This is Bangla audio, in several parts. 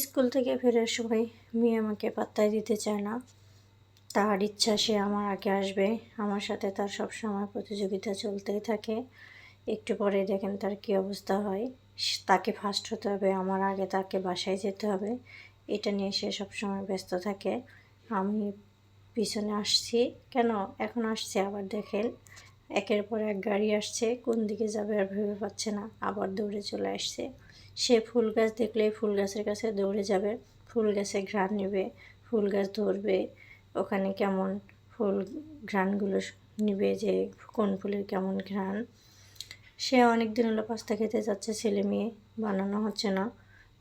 স্কুল থেকে ফেরার সময় মেয়ে আমাকে পাত্তাই দিতে চায় না। তার ইচ্ছা সে আমার আগে আসবে, আমার সাথে তার সব সময় প্রতিযোগিতা চলতেই থাকে। একটু পরে দেখেন তার কী অবস্থা হয়। তাকে ফার্স্ট হতে হবে, আমার আগে তাকে বাসায় যেতে হবে, এটা নিয়ে সে সবসময় ব্যস্ত থাকে। আমি পিছনে আসছি, কেন এখন আসছে আবার দেখেন একের পর এক গাড়ি আসছে, কোন দিকে যাবে আর ভেবে পাচ্ছে না, আবার দৌড়ে চলে আসছে। সে ফুল গাছ দেখলেই ফুল গাছের কাছে দৌড়ে যাবে, ফুল গাছে ঘ্রাণ নেবে, ফুল গাছ ধরবে, ওখানে কেমন ফুল ঘ্রাণগুলো নিবে, যে কোন ফুলের কেমন ঘ্রাণ। সে অনেক দিন হলো পাস্তা খেতে যাচ্ছে, ছেলে মেয়ে বানানো হচ্ছে না।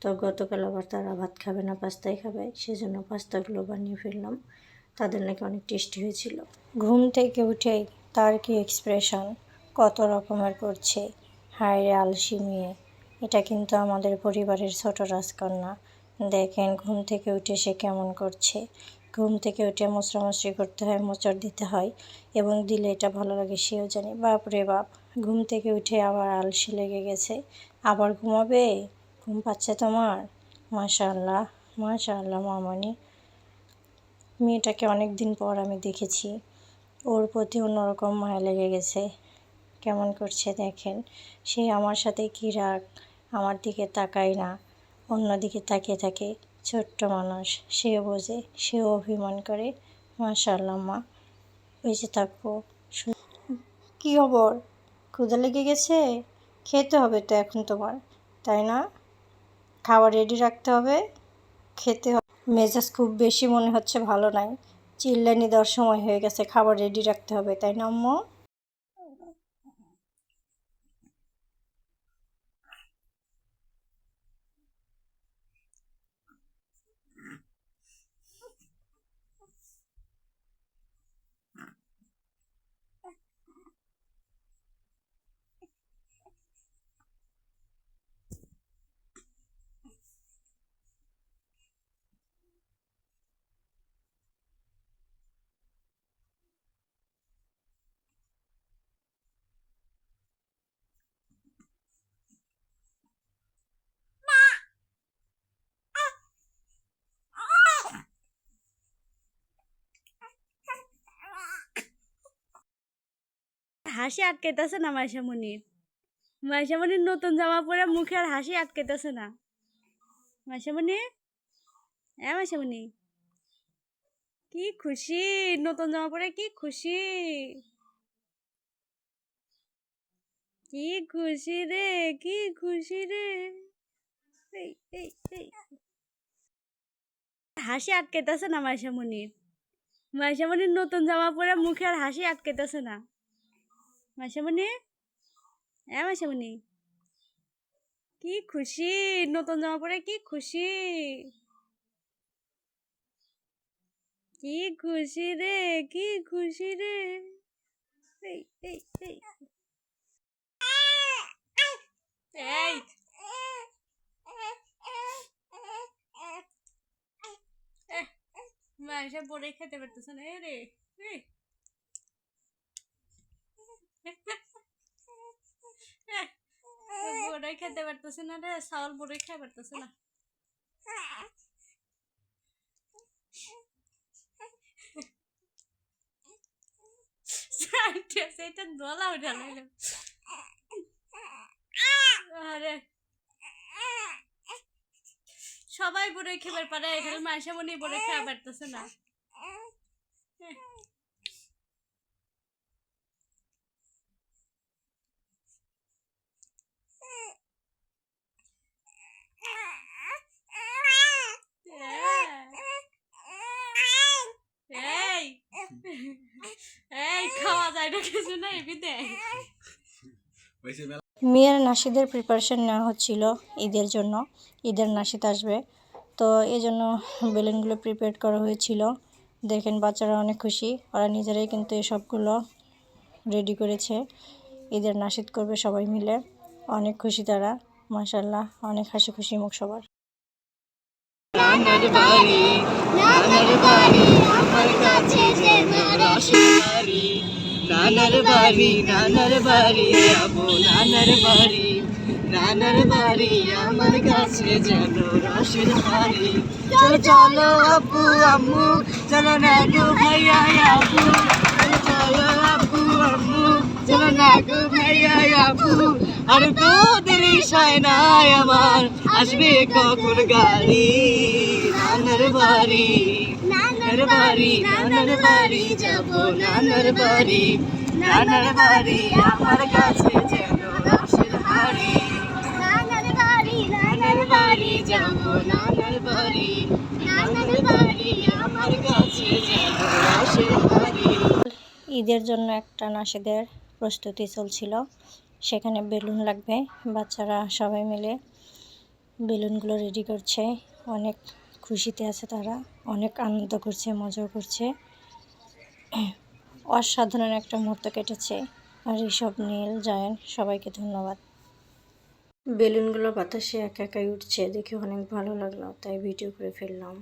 তো গতকাল আবার তারা ভাত খাবে না, পাস্তাই খাবে, সেজন্য পাস্তাগুলো বানিয়ে ফেললাম। তাদের নাকি অনেক টেস্টি হয়েছিল। ঘুম থেকে উঠেই তার কি এক্সপ্রেশন, কত রকমের করছে। হায় রে আলসি মেয়ে। এটা কিন্তু আমাদের পরিবারের ছোট রাজকন্যা। দেখেন ঘুম থেকে উঠে সে কেমন করছে। ঘুম থেকে উঠে মোছড়ামুছড়ি করতে হয়, মোচড় দিতে হয়, এবং দিলে এটা ভালো লাগে সেও জানে। বাপ রে বাপ, ঘুম থেকে উঠে আবার আলসি লেগে গেছে, আবার ঘুমাবে। ঘুম পাচ্ছে তোমার? মাশাআল্লাহ মাশাআল্লাহ মামনি। মেয়েটাকে অনেক দিন পর আমি দেখেছি, ওর প্রতি অন্যরকম মায়া লেগে গেছে। কেমন করছে দেখেন। সে আমার সাথে কী রাগ, আমার দিকে তাকায় না, অন্য দিকে তাকিয়ে থাকে। ছোট্ট মানুষ, সেও বোঝে, সেও অভিমান করে। মাশাআল্লাহ মা, বেঁচে থাকো। কী খবর? ক্ষুধা লেগে গেছে? খেতে হবে তো এখন তোমার, তাই না? খাবার রেডি রাখতে হবে, খেতে হবে। মেজাজ খুব বেশি মনে হচ্ছে ভালো নাই, চিল্লানি দেওয়ার সময় হয়ে গেছে, খাবার রেডি রাখতে হবে, তাই না আম্মু? হাসি আটকাইতেছে না মাইশামণির। মাইশামণির নতুন জামা পরে মুখে আর হাসি আটকাইতেছে না। মাইশামণি, মাইশামণি, কি খুশি, নতুন জামা পরে কি খুশি, কি খুশি রে, কি খুশি রে। এই এই এই হাসি আটকাইতেছে না মাইশামণির। মাইশামণির নতুন জামা পরে মুখে আর হাসি আটকাইতেছে না। মাইশামণি, মাইশামণি, কি খুশি, নতুন জামা পরে কি খুশি, কি খুশি রে, কি খুশি রে। এই এই এই এই মাইশা পরে খেতে পারতেছে না রে। বড়াই খেতে পারতেছে না রে, চাউল বড়াই খেতে পারতেছে না। এটা দলা উঠালো। আরে সবাই বড়াই খেবার পারে, এখানে মাইশা মনি বড়াই খেতে পারতেছে না। এই এই খাওয়া যায় না কিছু না এমনিতে। মেয়ের নাশিদের প্রিপারেশন নেওয়া হচ্ছিল ঈদের জন্য। ঈদের নাশিদ আসবে, তো এই জন্য বেলুনগুলো প্রিপেয়ার করা হয়েছিল। দেখেন বাচ্চারা অনেক খুশি, ওরা নিজেরাই কিন্তু এসবগুলো রেডি করেছে। ঈদের নাশিদ করবে সবাই মিলে, অনেক খুশি তারা। মাশাআল্লাহ, অনেক হাসি খুশি মুখ সবার। নানার বাড়ি, নানার বাড়ি, আমার কাছে যেন রসবাড়ি। নানার বাড়ি, নানার বাড়ি, যাবো নানার বাড়ি। নানার বাড়ি আমার কাছে যেন রসের হাড়ি। চলো চলো আব্বু আম্মু, চলো না গো ভাইয়া আব্বু, চলো আব্বু আম্মু, চলো না গো ভাইয়া আব্বু। আর তোদের সায়নায় আমার আসবে কখন গাড়ি। নানার বাড়ি, নানার বাড়ি, নানার বাড়ি যাবো, নানার বাড়ি, নানার বাড়ি আমার কাছে যেন রসের হাড়ি। নানার বাড়ি, নানার বাড়ি যাবো, নানার বাড়ি, নানার বাড়ি আমার কাছে যেন রসের হাড়ি। ঈদের জন্য একটা নাশিদের প্রস্তুতি চলছিল। সেখানে বেলুন লাগবে, বাচ্চারা সবাই মিলে বেলুনগুলো রেডি করছে। অনেক খুশিতে আছে তারা, অনেক আনন্দ করছে, মজা করছে। অসাধারণ একটা মুহূর্ত কেটেছে। আর এইসব নীল জায়েন সবাইকে ধন্যবাদ। বেলুনগুলো বাতাসে একা একাই উঠছে দেখে অনেক ভালো লাগলো, তাই ভিডিও করে ফেললাম।